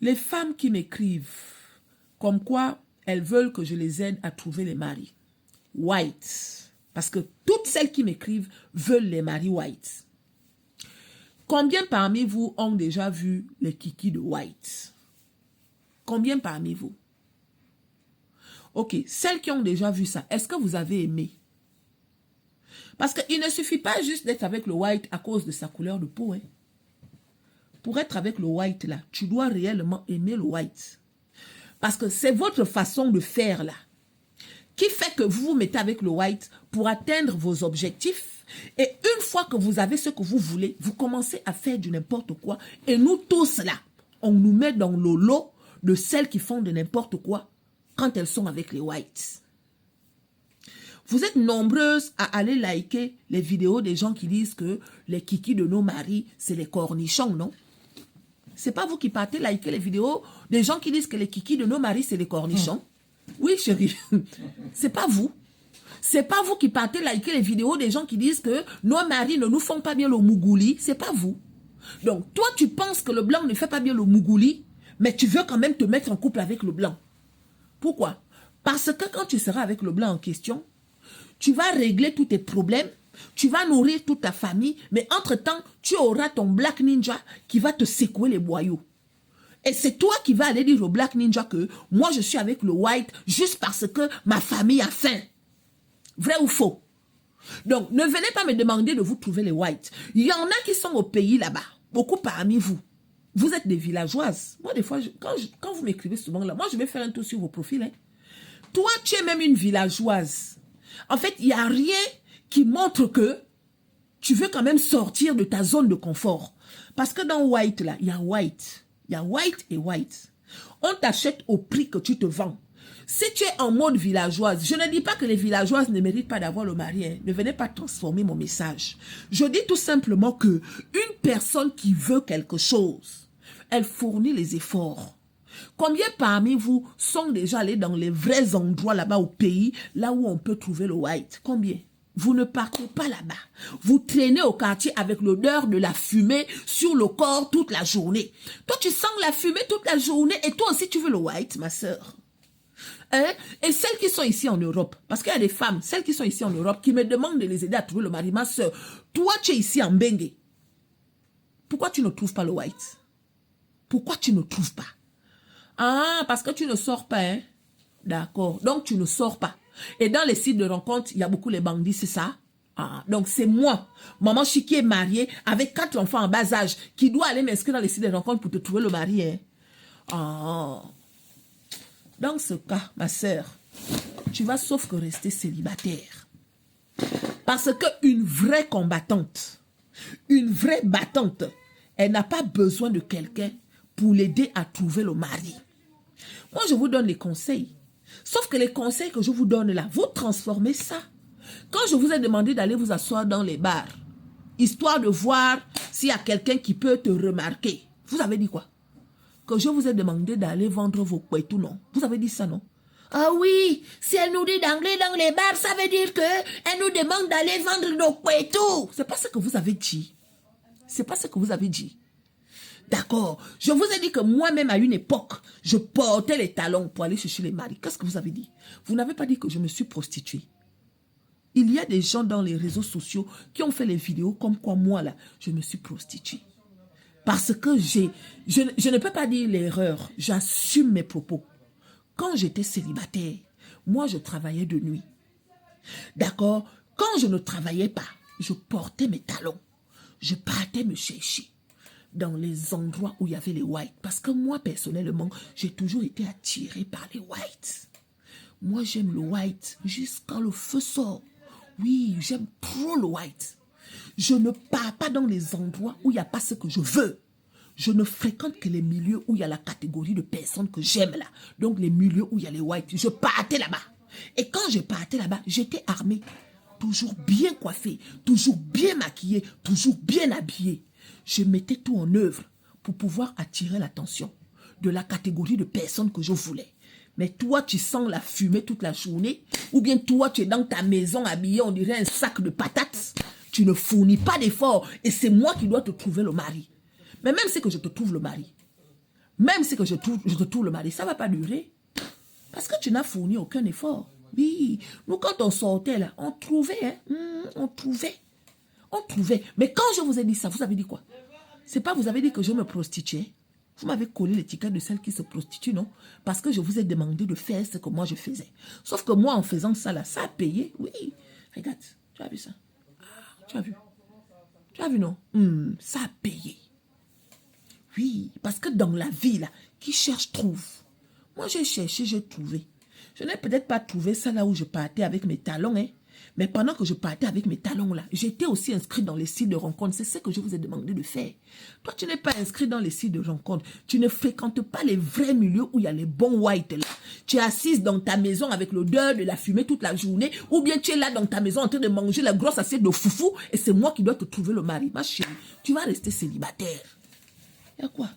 Les femmes qui m'écrivent comme quoi elles veulent que je les aide à trouver les maris white. Parce que toutes celles qui m'écrivent veulent les maris white. Combien parmi vous ont déjà vu les kikis de white? Combien parmi vous? Ok, celles qui ont déjà vu ça, est-ce que vous avez aimé? Parce qu'il ne suffit pas juste d'être avec le white à cause de sa couleur de peau. Hein. Pour être avec le white là, tu dois réellement aimer le white. Parce que c'est votre façon de faire là qui fait que vous vous mettez avec le white pour atteindre vos objectifs. Et une fois que vous avez ce que vous voulez, vous commencez à faire du n'importe quoi. Et nous tous là, on nous met dans le lot de celles qui font de n'importe quoi quand elles sont avec les whites. Vous êtes nombreuses à aller liker les vidéos des gens qui disent que les kikis de nos maris, c'est les cornichons, non? C'est pas vous qui partez liker les vidéos des gens qui disent que les kikis de nos maris, c'est les cornichons. Oui, chérie. C'est pas vous. C'est pas vous qui partez liker les vidéos des gens qui disent que nos maris ne nous font pas bien le mougouli. C'est pas vous. Donc, toi, tu penses que le blanc ne fait pas bien le mougouli, mais tu veux quand même te mettre en couple avec le blanc. Pourquoi? Parce que quand tu seras avec le blanc en question, tu vas régler tous tes problèmes, tu vas nourrir toute ta famille, mais entre-temps, tu auras ton Black Ninja qui va te secouer les boyaux. Et c'est toi qui vas aller dire au Black Ninja que moi, je suis avec le white juste parce que ma famille a faim. Vrai ou faux? Donc, ne venez pas me demander de vous trouver les whites. Il y en a qui sont au pays là-bas, beaucoup parmi vous. Vous êtes des villageoises. Moi, des fois, quand vous m'écrivez souvent là, moi, je vais faire un tour sur vos profils. Hein. Toi, tu es même une villageoise. En fait, il n'y a rien qui montre que tu veux quand même sortir de ta zone de confort. Parce que dans white, là, il y a white. Il y a white et white. On t'achète au prix que tu te vends. Si tu es en mode villageoise, je ne dis pas que les villageoises ne méritent pas d'avoir le mari. Hein. Ne venez pas transformer mon message. Je dis tout simplement que une personne qui veut quelque chose, elle fournit les efforts. Combien parmi vous sont déjà allés dans les vrais endroits là-bas au pays, là où on peut trouver le white? Combien? Vous ne partez pas là-bas. Vous traînez au quartier avec l'odeur de la fumée sur le corps toute la journée. Toi, tu sens la fumée toute la journée et toi aussi, tu veux le white, ma sœur. Hein? Et celles qui sont ici en Europe, parce qu'il y a des femmes, celles qui sont ici en Europe, qui me demandent de les aider à trouver le mari. Ma sœur, toi, tu es ici en Bengue. Pourquoi tu ne trouves pas le white? Pourquoi tu ne trouves pas? Ah, parce que tu ne sors pas, hein? D'accord. Donc, tu ne sors pas. Et dans les sites de rencontres, il y a beaucoup les bandits, c'est ça? Ah, donc, c'est moi, maman Chiki est mariée, avec 4 enfants en bas âge, qui doit aller m'inscrire dans les sites de rencontres pour te trouver le mari, hein? Ah. Dans ce cas, ma sœur, tu vas sauf que rester célibataire. Parce qu'une vraie combattante, une vraie battante, elle n'a pas besoin de quelqu'un pour l'aider à trouver le mari. Moi, je vous donne les conseils. Sauf que les conseils que je vous donne là, vous transformez ça. Quand je vous ai demandé d'aller vous asseoir dans les bars, histoire de voir s'il y a quelqu'un qui peut te remarquer, vous avez dit quoi? Que je vous ai demandé d'aller vendre vos poitou, non? Vous avez dit ça, non? Ah oui, si elle nous dit d'anglais dans les bars, ça veut dire qu'elle nous demande d'aller vendre nos poitou. C'est pas ce que vous avez dit. C'est pas ce que vous avez dit. D'accord. Je vous ai dit que moi-même, à une époque, je portais les talons pour aller chercher les maris. Qu'est-ce que vous avez dit? Vous n'avez pas dit que je me suis prostituée. Il y a des gens dans les réseaux sociaux qui ont fait les vidéos comme quoi moi, là, je me suis prostituée. Parce que je ne peux pas dire l'erreur. J'assume mes propos. Quand j'étais célibataire, moi, je travaillais de nuit. D'accord? Quand je ne travaillais pas, je portais mes talons. Je partais me chercher dans les endroits où il y avait les whites. Parce que moi, personnellement, j'ai toujours été attirée par les whites. Moi, j'aime le white jusqu'à le feu sort. Oui, j'aime trop le white. Je ne pars pas dans les endroits où il n'y a pas ce que je veux. Je ne fréquente que les milieux où il y a la catégorie de personnes que j'aime là. Donc, les milieux où il y a les whites. Je partais là-bas. Et quand je partais là-bas, j'étais armée. Toujours bien coiffée, toujours bien maquillée, toujours bien habillée. Je mettais tout en œuvre pour pouvoir attirer l'attention de la catégorie de personnes que je voulais. Mais toi, tu sens la fumée toute la journée, ou bien toi, tu es dans ta maison habillée, on dirait un sac de patates. Tu ne fournis pas d'efforts et c'est moi qui dois te trouver le mari. Mais même si que je te trouve le mari, Même si que je te trouve le mari, ça ne va pas durer. Parce que tu n'as fourni aucun effort. Oui, nous quand on sortait là, on trouvait, hein, on trouvait. Mais quand je vous ai dit ça, vous avez dit quoi? C'est pas vous avez dit que je me prostituais. Vous m'avez collé l'étiquette de celle qui se prostitue, non? Parce que je vous ai demandé de faire ce que moi je faisais. Sauf que moi, en faisant ça là, ça a payé. Oui, regarde, tu as vu ça? Ah, tu as vu? Tu as vu, non? Ça a payé. Oui, parce que dans la vie là, qui cherche trouve. Moi, j'ai cherché, j'ai trouvé. Je n'ai peut-être pas trouvé ça là où je partais avec mes talons, hein. Mais pendant que je partais avec mes talons là, j'étais aussi inscrit dans les sites de rencontres. C'est ce que je vous ai demandé de faire. Toi, tu n'es pas inscrit dans les sites de rencontres. Tu ne fréquentes pas les vrais milieux où il y a les bons whites là. Tu es assise dans ta maison avec l'odeur de la fumée toute la journée. Ou bien tu es là dans ta maison en train de manger la grosse assiette de foufou. Et c'est moi qui dois te trouver le mari. Ma chérie, tu vas rester célibataire. Il y a quoi?